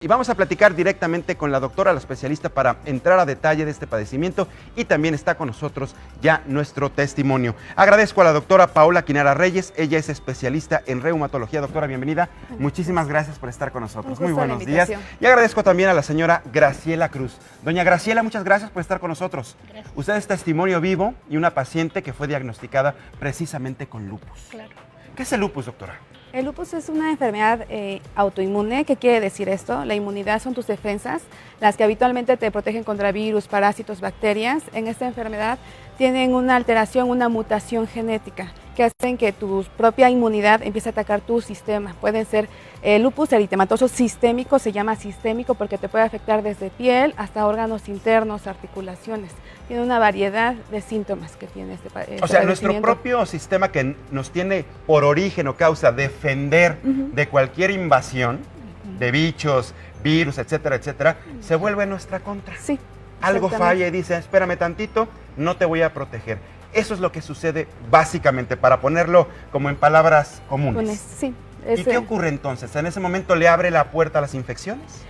Y vamos a platicar directamente con la doctora, la especialista, para entrar a detalle de este padecimiento, y también está con nosotros ya nuestro testimonio. Agradezco a la doctora Paola Quinara Reyes, ella es especialista en reumatología. Doctora, bienvenida. Muchísimas gracias por estar con nosotros. Muy buenos días. Y agradezco también a la señora Graciela Cruz. Doña Graciela, muchas gracias por estar con nosotros. Gracias. Usted es testimonio vivo y una paciente que fue diagnosticada precisamente con lupus. Claro. ¿Qué es el lupus, doctora? El lupus es una enfermedad autoinmune. ¿Qué quiere decir esto? La inmunidad son tus defensas, las que habitualmente te protegen contra virus, parásitos, bacterias. En esta enfermedad tienen una alteración, una mutación genética que hacen que tu propia inmunidad empiece a atacar tu sistema. Pueden ser lupus eritematoso sistémico, se llama sistémico porque te puede afectar desde piel hasta órganos internos, articulaciones. Tiene una variedad de síntomas que tiene este O sea, nuestro propio sistema, que nos tiene por origen o causa defender de cualquier invasión, de bichos, virus, etcétera, etcétera, se vuelve en nuestra contra. Sí. Algo falla y dice, espérame tantito, no te voy a proteger. Eso es lo que sucede básicamente, para ponerlo como en palabras comunes. Sí. ¿Y qué ocurre entonces? ¿En ese momento le abre la puerta a las infecciones?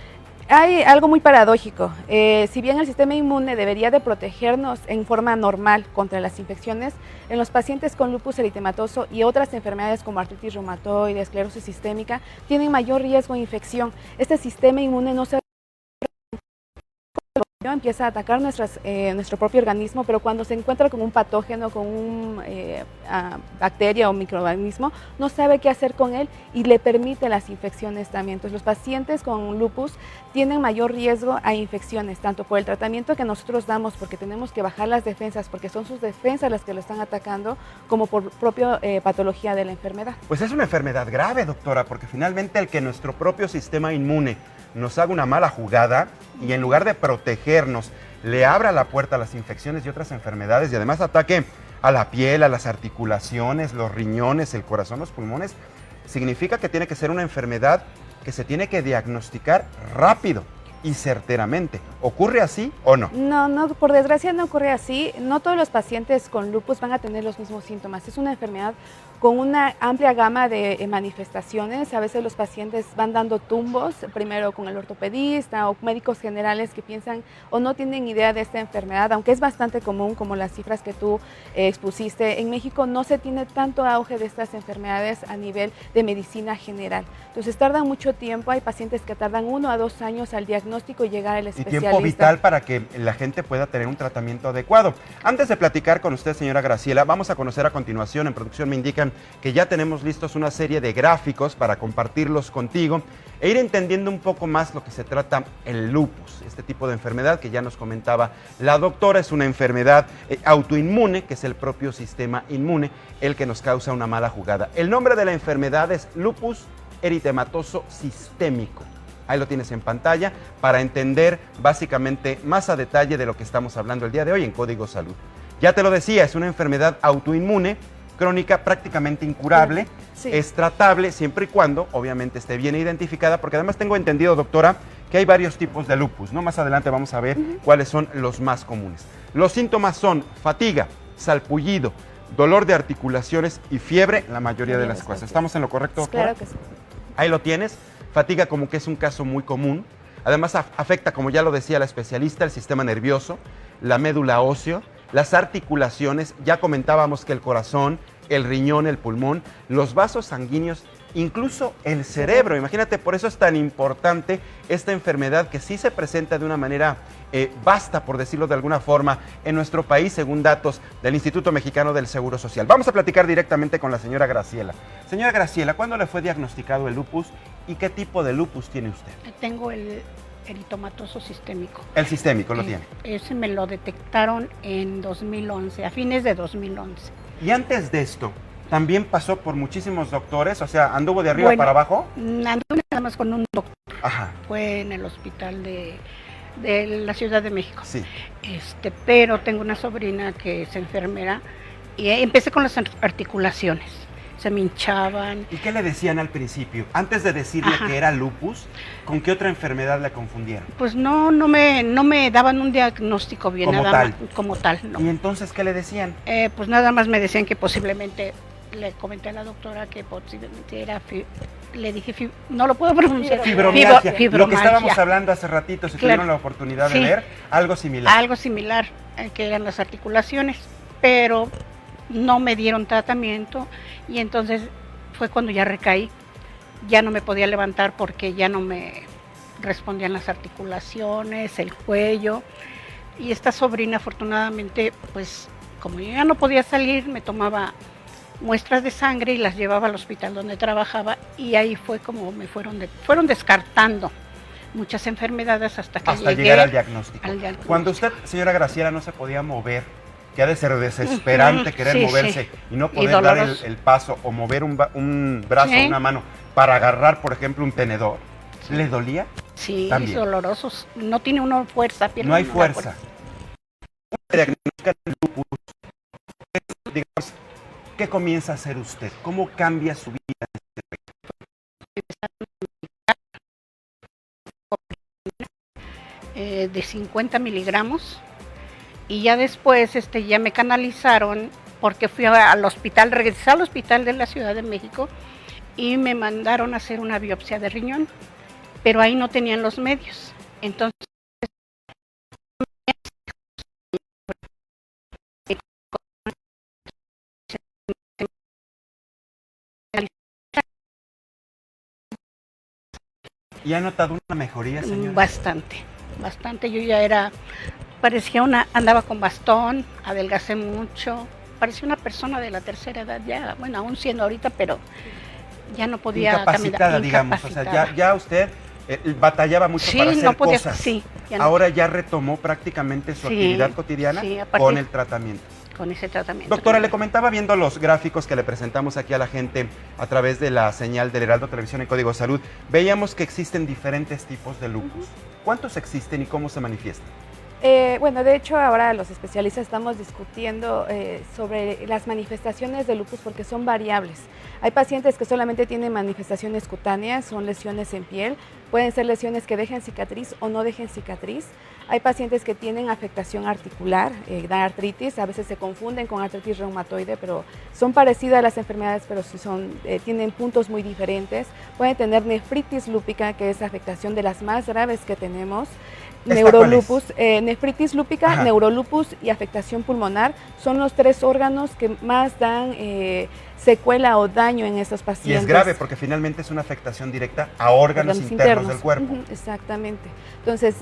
Hay algo muy paradójico. Si bien el sistema inmune debería de protegernos en forma normal contra las infecciones, en los pacientes con lupus eritematoso y otras enfermedades como artritis reumatoide, esclerosis sistémica, tienen mayor riesgo de infección. Este sistema inmune no se empieza a atacar nuestro propio organismo, pero cuando se encuentra con un patógeno, con una bacteria o microorganismo, no sabe qué hacer con él y le permite las infecciones también. Entonces, los pacientes con lupus tienen mayor riesgo a infecciones, tanto por el tratamiento que nosotros damos, porque tenemos que bajar las defensas, porque son sus defensas las que lo están atacando, como por propia patología de la enfermedad. Pues es una enfermedad grave, doctora, porque finalmente el que nuestro propio sistema inmune nos haga una mala jugada y en lugar de protegernos, le abra la puerta a las infecciones y otras enfermedades, y además ataque a la piel, a las articulaciones, los riñones, el corazón, los pulmones, significa que tiene que ser una enfermedad que se tiene que diagnosticar rápido y certeramente. ¿Ocurre así o no? No, por desgracia no ocurre así. No todos los pacientes con lupus van a tener los mismos síntomas. Es una enfermedad con una amplia gama de manifestaciones. A veces los pacientes van dando tumbos, primero con el ortopedista o médicos generales que piensan o no tienen idea de esta enfermedad, aunque es bastante común, como las cifras que tú expusiste. En México no se tiene tanto auge de estas enfermedades a nivel de medicina general. Entonces tardan mucho tiempo. Hay pacientes que tardan 1 a 2 años al diagnóstico y llegar al especialista. Y tiempo vital para que la gente pueda tener un tratamiento adecuado. Antes de platicar con usted, señora Graciela, vamos a conocer a continuación, en producción me indican que ya tenemos listos una serie de gráficos para compartirlos contigo e ir entendiendo un poco más lo que se trata el lupus, este tipo de enfermedad que ya nos comentaba la doctora. Es una enfermedad autoinmune, que es el propio sistema inmune el que nos causa una mala jugada. El nombre de la enfermedad es lupus eritematoso sistémico. Ahí lo tienes en pantalla para entender básicamente más a detalle de lo que estamos hablando el día de hoy en Código Salud. Ya te lo decía, es una enfermedad autoinmune, crónica, prácticamente incurable. Sí. Es tratable siempre y cuando, obviamente, esté bien identificada, porque además tengo entendido, doctora, que hay varios tipos de lupus, ¿no? Más adelante vamos a ver cuáles son los más comunes. Los síntomas son fatiga, salpullido, dolor de articulaciones y fiebre, la mayoría de las cosas. ¿Estamos en lo correcto, doctora? Claro que sí. Ahí lo tienes. Fatiga, como que es un caso muy común. Además afecta, como ya lo decía la especialista, el sistema nervioso, la médula ósea, las articulaciones. Ya comentábamos que el corazón, el riñón, el pulmón, los vasos sanguíneos, incluso el cerebro. Imagínate, por eso es tan importante esta enfermedad, que sí se presenta de una manera vasta, por decirlo de alguna forma, en nuestro país, según datos del Instituto Mexicano del Seguro Social. Vamos a platicar directamente con la señora Graciela. Señora Graciela, ¿cuándo le fue diagnosticado el lupus y qué tipo de lupus tiene usted? Tengo el eritomatoso sistémico. El sistémico lo tiene. Ese me lo detectaron en 2011, a fines de 2011. Y antes de esto, ¿también pasó por muchísimos doctores? O sea, ¿anduvo de arriba para abajo? Anduve nada más con un doctor. Ajá. Fue en el hospital de la Ciudad de México. Sí. Pero tengo una sobrina que es enfermera y empecé con las articulaciones. Se me hinchaban. ¿Y qué le decían al principio? Antes de decirle que era lupus, ¿con qué otra enfermedad le confundieron? Pues no me daban un diagnóstico bien, como nada tal. Más, como tal, no. ¿Y entonces qué le decían? Pues nada más me decían que posiblemente, le comenté a la doctora que posiblemente era le dije, no lo puedo pronunciar. Fibromialgia, lo que Fibromialgia. estábamos hablando hace ratito, si tuvieron la oportunidad de ver, algo similar. Algo similar, que eran las articulaciones, pero no me dieron tratamiento y entonces fue cuando ya recaí, ya no me podía levantar porque ya no me respondían las articulaciones, el cuello, y esta sobrina afortunadamente, pues como yo ya no podía salir, me tomaba muestras de sangre y las llevaba al hospital donde trabajaba y ahí fue como me fueron descartando muchas enfermedades hasta llegar al diagnóstico. Cuando usted, señora Graciela, no se podía mover, que ha de ser desesperante querer moverse y no poder dar el paso o mover un brazo o una mano para agarrar, por ejemplo, un tenedor, ¿le dolía? Sí, también. Es doloroso, no tiene uno fuerza. No hay fuerza. Diagnosticar el lupus, digamos, ¿qué comienza a hacer usted? ¿Cómo cambia su vida? De 50 miligramos y ya después ya me canalizaron porque fui al hospital, regresé al hospital de la Ciudad de México y me mandaron a hacer una biopsia de riñón, pero ahí no tenían los medios. Entonces ¿Y ha notado una mejoría, señora? Bastante. Yo ya andaba con bastón, adelgacé mucho, parecía una persona de la tercera edad ya, bueno, aún siendo ahorita, pero ya no podía caminar. Digamos, o sea, ya usted batallaba mucho para hacer cosas. Sí, ahora ya retomó prácticamente su actividad cotidiana con el tratamiento. Con ese tratamiento. Doctora, le comentaba viendo los gráficos que le presentamos aquí a la gente a través de la señal del Heraldo Televisión y Código Salud, veíamos que existen diferentes tipos de lupus. ¿Cuántos existen y cómo se manifiestan? Bueno, de hecho ahora los especialistas estamos discutiendo sobre las manifestaciones de lupus porque son variables. Hay pacientes que solamente tienen manifestaciones cutáneas, son lesiones en piel, pueden ser lesiones que dejen cicatriz o no dejen cicatriz. Hay pacientes que tienen afectación articular, dan artritis, a veces se confunden con artritis reumatoide, pero son parecidas a las enfermedades, pero sí tienen puntos muy diferentes. Pueden tener nefritis lúpica, que es afectación de las más graves que tenemos. Neurolupus, nefritis lúpica, neurolupus y afectación pulmonar son los 3 órganos que más dan secuela o daño en estos pacientes. Y es grave porque finalmente es una afectación directa a órganos internos del cuerpo. Exactamente. Entonces,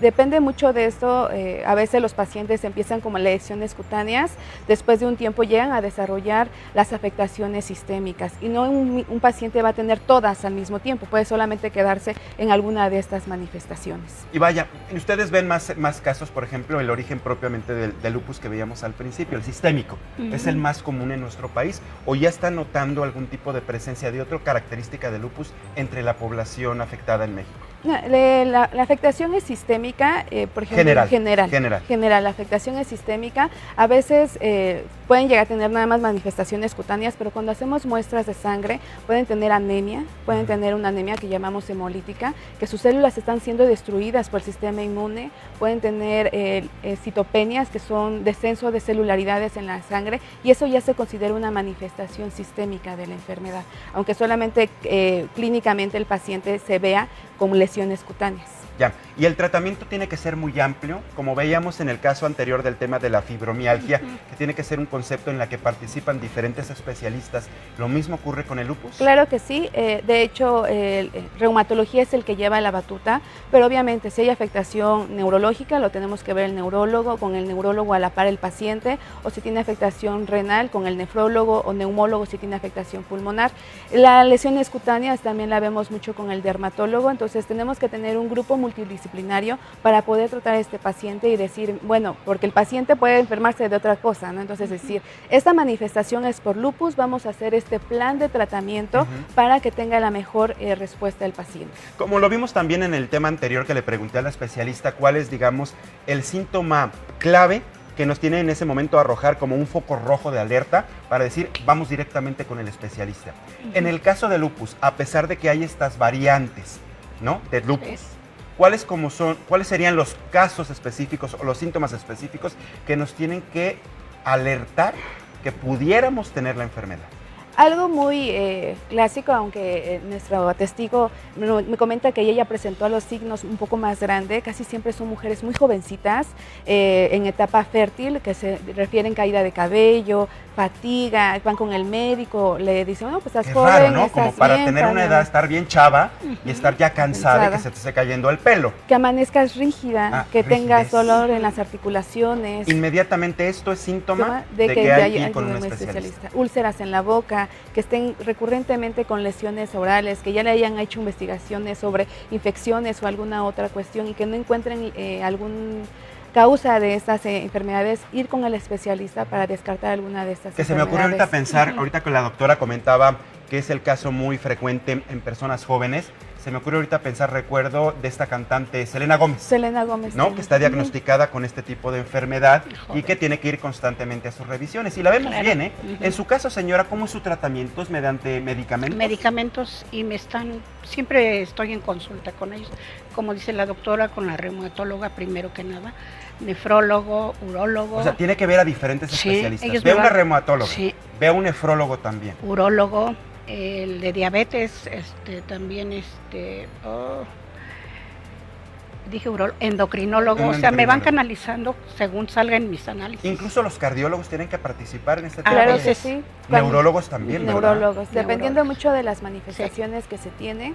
depende mucho de esto. A veces los pacientes empiezan como lesiones cutáneas, después de un tiempo llegan a desarrollar las afectaciones sistémicas y no un paciente va a tener todas al mismo tiempo, puede solamente quedarse en alguna de estas manifestaciones. Y vaya, ustedes ven más casos, por ejemplo, el origen propiamente del lupus que veíamos al principio, el sistémico, ¿es el más común en nuestro país o ya están notando algún tipo de presencia de otra característica de lupus entre la población afectada en México? No, la afectación es sistémica, por ejemplo, general. La afectación es sistémica. A veces pueden llegar a tener nada más manifestaciones cutáneas, pero cuando hacemos muestras de sangre pueden tener anemia, pueden tener una anemia que llamamos hemolítica, que sus células están siendo destruidas por el sistema inmune, pueden tener citopenias, que son descenso de celularidades en la sangre, y eso ya se considera una manifestación sistémica de la enfermedad, aunque solamente clínicamente el paciente se vea con lesiones cutáneas. Ya, y el tratamiento tiene que ser muy amplio, como veíamos en el caso anterior del tema de la fibromialgia, que tiene que ser un concepto en la que participan diferentes especialistas. ¿Lo mismo ocurre con el lupus? Claro que sí, de hecho, reumatología es el que lleva la batuta, pero obviamente si hay afectación neurológica, lo tenemos que ver el neurólogo, con el neurólogo a la par el paciente, o si tiene afectación renal, con el nefrólogo o neumólogo si tiene afectación pulmonar. Las lesiones cutáneas también la vemos mucho con el dermatólogo, entonces tenemos que tener un grupo multidisciplinario para poder tratar a este paciente y decir, bueno, porque el paciente puede enfermarse de otra cosa, ¿no? Entonces decir, esta manifestación es por lupus, vamos a hacer este plan de tratamiento para que tenga la mejor respuesta del paciente. Como lo vimos también en el tema anterior que le pregunté a la especialista, ¿cuál es, digamos, el síntoma clave que nos tiene en ese momento a arrojar como un foco rojo de alerta para decir, vamos directamente con el especialista? En el caso de lupus, a pesar de que hay estas variantes, ¿no?, de lupus, ¿cuáles serían los casos específicos o los síntomas específicos que nos tienen que alertar que pudiéramos tener la enfermedad? Algo muy clásico, aunque nuestro testigo me comenta que ella presentó a los signos un poco más grande, casi siempre son mujeres muy jovencitas, en etapa fértil, que se refieren caída de cabello, fatiga, van con el médico, le dicen, no, pues estás joven, raro, ¿no? estás Como para bien, tener una edad, estar bien chava y estar ya cansada y que se te esté cayendo el pelo. que amanezcas rígida, que tengas rigidez. dolor en las articulaciones. Inmediatamente esto es síntoma de que hay que hay ir con un un especialista. Úlceras en la boca, que estén recurrentemente con lesiones orales, que ya le hayan hecho investigaciones sobre infecciones o alguna otra cuestión y que no encuentren algún causa de estas enfermedades, ir con el especialista para descartar alguna de estas Que se me enfermedades. ocurre ahorita pensar, ahorita que la doctora comentaba que es el caso muy frecuente en personas jóvenes, se me ocurre ahorita pensar, recuerdo de esta cantante Selena Gómez. Selena Gómez. ¿No? Sí. Que está diagnosticada con este tipo de enfermedad y Joder. que tiene que ir constantemente a sus revisiones. Y la vemos Claro. bien, ¿eh? Ujú. En su caso, señora, ¿cómo es su tratamiento? ¿Es mediante medicamentos? Medicamentos y siempre estoy en consulta con ellos, como dice la doctora, con la reumatóloga primero que nada, nefrólogo, urólogo. O sea, tiene que ver a diferentes Sí, especialistas. ellos Ve a me una van- reumatóloga, Sí. ve a un nefrólogo también. Urólogo, el de diabetes, también dije endocrinólogo, Un o sea, me van endocrinólogo. canalizando según salgan mis análisis. Incluso los cardiólogos tienen que participar en este A tipo Claro de... veces que sí. Cuando- Neurólogos también, ¿verdad? Neurólogos, dependiendo Neurólogos. mucho de las manifestaciones que se tienen.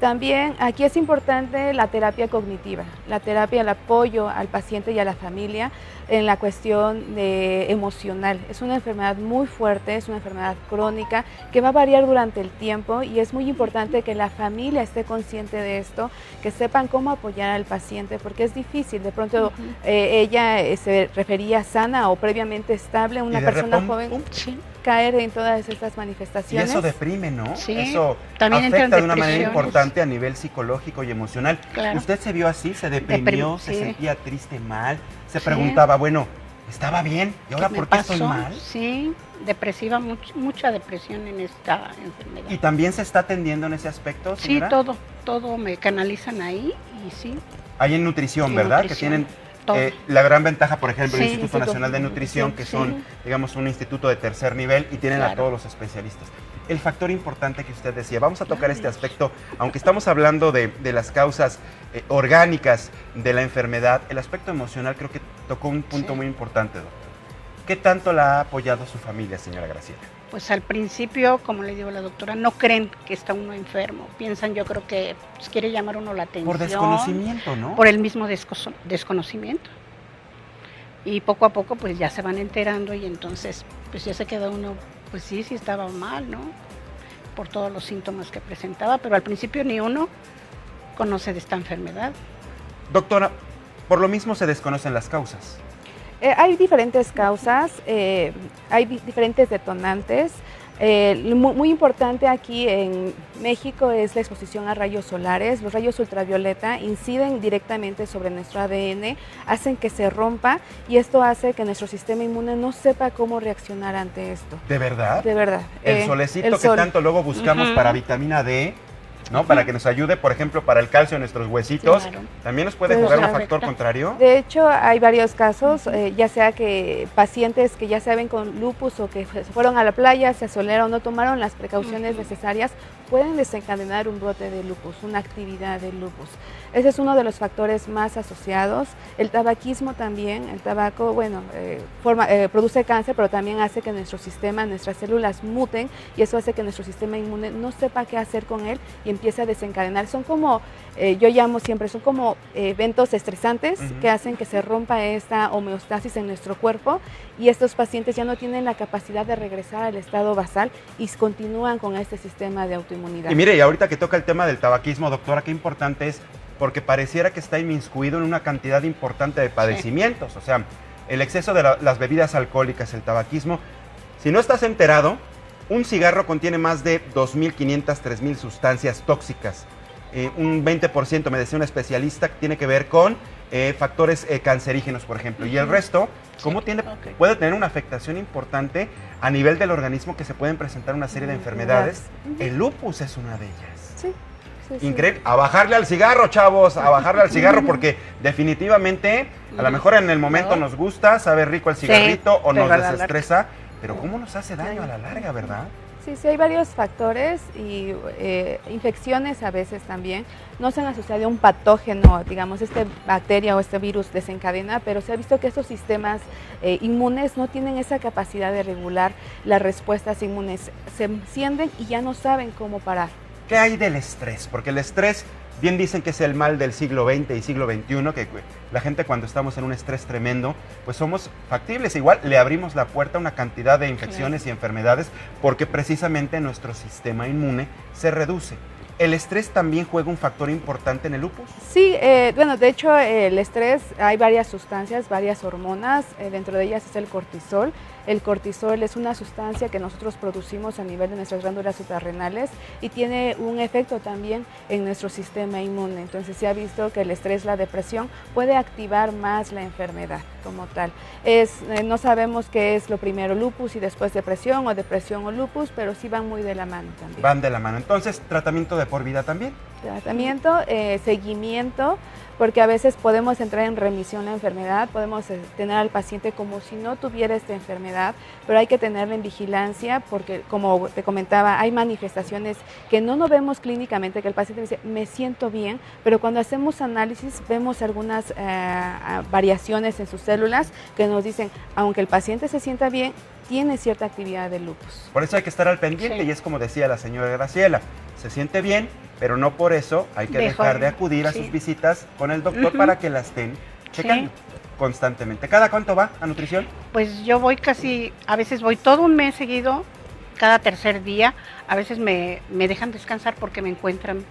También aquí es importante la terapia cognitiva, la terapia, el apoyo al paciente y a la familia en la cuestión emocional. Es una enfermedad muy fuerte, es una enfermedad crónica que va a variar durante el tiempo y es muy importante que la familia esté consciente de esto, que sepan cómo apoyar al paciente, porque es difícil. De pronto ella se refería sana o previamente estable, una Y de persona repente, joven ¡pum! Sí, caer en todas estas Y manifestaciones. eso deprime, ¿no? Sí, Eso también entran afecta de una manera depresiones. importante a nivel psicológico y emocional. Claro. ¿Usted se vio así? ¿Se deprimió? ¿Se Sí. sentía triste, mal? Se Sí. preguntaba, bueno, ¿estaba bien? ¿Y ahora me por qué estoy pasó? mal? Sí, depresiva, mucha depresión en esta enfermedad. ¿Y también se está atendiendo en ese aspecto, Sí, señora? todo me canalizan ahí y sí, Hay en nutrición, En ¿verdad? nutrición, Que tienen todo. la gran ventaja, por ejemplo, el Sí, Instituto Instituto Nacional de Nutrición, que sí. son, digamos, un instituto de tercer nivel y tienen a Claro. todos los especialistas. El factor importante que usted decía, vamos a tocar Claro. este aspecto, aunque estamos hablando de las causas orgánicas de la enfermedad, el aspecto emocional creo que tocó un punto Sí. muy importante, doctor. ¿Qué tanto la ha apoyado su familia, señora Graciela? Pues al principio, como le digo a la doctora, no creen que está uno enfermo. Piensan, yo creo que pues, quiere llamar uno la atención. Por desconocimiento, ¿no? Por el mismo desconocimiento. Y poco a poco pues ya se van enterando y entonces pues ya se queda uno, pues sí estaba mal, ¿no? Por todos los síntomas que presentaba, pero al principio ni uno conoce de esta enfermedad. Doctora, por lo mismo se desconocen las causas. Hay diferentes causas, hay diferentes detonantes. Muy importante aquí en México es la exposición a rayos solares. Los rayos ultravioleta inciden directamente sobre nuestro ADN, hacen que se rompa y esto hace que nuestro sistema inmune no sepa cómo reaccionar ante esto. ¿De verdad? De verdad. El solecito el que sol. tanto luego buscamos Ujú. para vitamina D, ¿no? Para que nos ayude, por ejemplo, para el calcio en nuestros huesitos. Claro. ¿También nos puede Pues, jugar un claro. factor contrario? De hecho, hay varios casos, ya sea que pacientes que ya se ven con lupus o que se fueron a la playa, se asolearon, no tomaron las precauciones Ujú. necesarias, pueden desencadenar un brote de lupus, una actividad de lupus. Ese es uno de los factores más asociados. El tabaquismo también, el tabaco, bueno, produce cáncer, pero también hace que nuestro sistema, nuestras células muten y eso hace que nuestro sistema inmune no sepa qué hacer con él y empiece a desencadenar. Son como, yo llamo siempre, son como eventos estresantes Ujú. que hacen que se rompa esta homeostasis en nuestro cuerpo y estos pacientes ya no tienen la capacidad de regresar al estado basal y continúan con este sistema de autoinmunidad. Y mire, y ahorita que toca el tema del tabaquismo, doctora, qué importante es, porque pareciera que está inmiscuido en una cantidad importante de padecimientos. O sea, el exceso de las bebidas alcohólicas, el tabaquismo. Si no estás enterado, un cigarro contiene más de 2.500, 3.000 sustancias tóxicas. Un 20%, me decía un especialista, tiene que ver con factores cancerígenos, por ejemplo. Y el resto, ¿cómo puede tener una afectación importante a nivel del organismo que se pueden presentar una serie de enfermedades? El lupus es una de ellas. Sí, sí, sí. Increíble. A bajarle al cigarro, chavos, a bajarle al cigarro, porque definitivamente, a lo mejor en el momento nos gusta, sabe rico el cigarrito o pero nos a la desestresa, pero ¿cómo nos hace daño a la larga, verdad? Sí, hay varios factores y infecciones a veces también. No se han asociado a un patógeno, digamos, esta bacteria o este virus desencadena, pero se ha visto que estos sistemas inmunes no tienen esa capacidad de regular las respuestas inmunes. Se encienden y ya no saben cómo parar. ¿Qué hay del estrés? Porque el estrés, bien dicen que es el mal del siglo XX y siglo XXI, que la gente cuando estamos en un estrés tremendo, pues somos factibles. Igual le abrimos la puerta a una cantidad de infecciones y enfermedades porque precisamente nuestro sistema inmune se reduce. ¿El estrés también juega un factor importante en el lupus? Sí, bueno, de hecho el estrés, hay varias sustancias, varias hormonas, dentro de ellas es el cortisol. El cortisol es una sustancia que nosotros producimos a nivel de nuestras glándulas suprarrenales y tiene un efecto también en nuestro sistema inmune. Entonces se ha visto que el estrés, la depresión, puede activar más la enfermedad como tal. No sabemos qué es lo primero, lupus y después depresión o lupus, pero sí van muy de la mano también. Van de la mano. Entonces, ¿tratamiento de por vida también? Tratamiento, seguimiento, porque a veces podemos entrar en remisión la enfermedad, podemos tener al paciente como si no tuviera esta enfermedad, pero hay que tenerla en vigilancia porque, como te comentaba, hay manifestaciones que no vemos clínicamente, que el paciente dice, me siento bien, pero cuando hacemos análisis vemos algunas variaciones en sus células que nos dicen, aunque el paciente se sienta bien, tiene cierta actividad de lupus. Por eso hay que estar al pendiente y es como decía la señora Graciela, se siente bien, pero no por eso hay que dejar de acudir a sus visitas con el doctor para que la estén checando constantemente. ¿Cada cuánto va a nutrición? Pues yo voy a veces voy todo un mes seguido, cada tercer día, a veces me dejan descansar porque me encuentran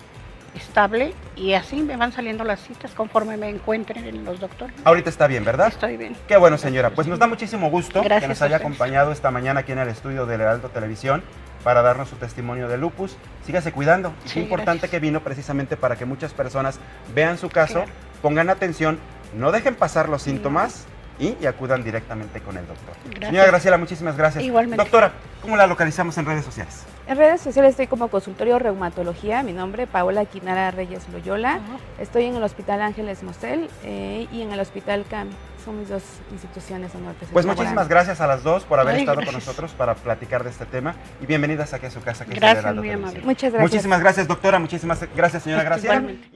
estable y así me van saliendo las citas conforme me encuentren en los doctores. Ahorita está bien, ¿verdad? Estoy bien. Qué bueno, señora. Pues nos da muchísimo gusto que nos haya a acompañado esta mañana aquí en el estudio de Heraldo Televisión para darnos su testimonio de lupus. Sígase cuidando. Es importante que vino precisamente para que muchas personas vean su caso, pongan atención, no dejen pasar los síntomas y acudan directamente con el doctor. Señora Graciela, muchísimas gracias. Igualmente. Doctora, ¿cómo la localizamos en redes sociales? En redes sociales estoy como consultorio reumatología, mi nombre Paola Quinara Reyes Loyola. Estoy en el Hospital Ángeles Mosel y en el Hospital CAMI. Son mis dos instituciones en donde Pues muchísimas gracias a las dos por haber estado con nosotros para platicar de este tema y bienvenidas aquí a su casa. Que gracias, muy amable. Muchas gracias. Muchísimas gracias, doctora. Muchísimas gracias, señora Graciela.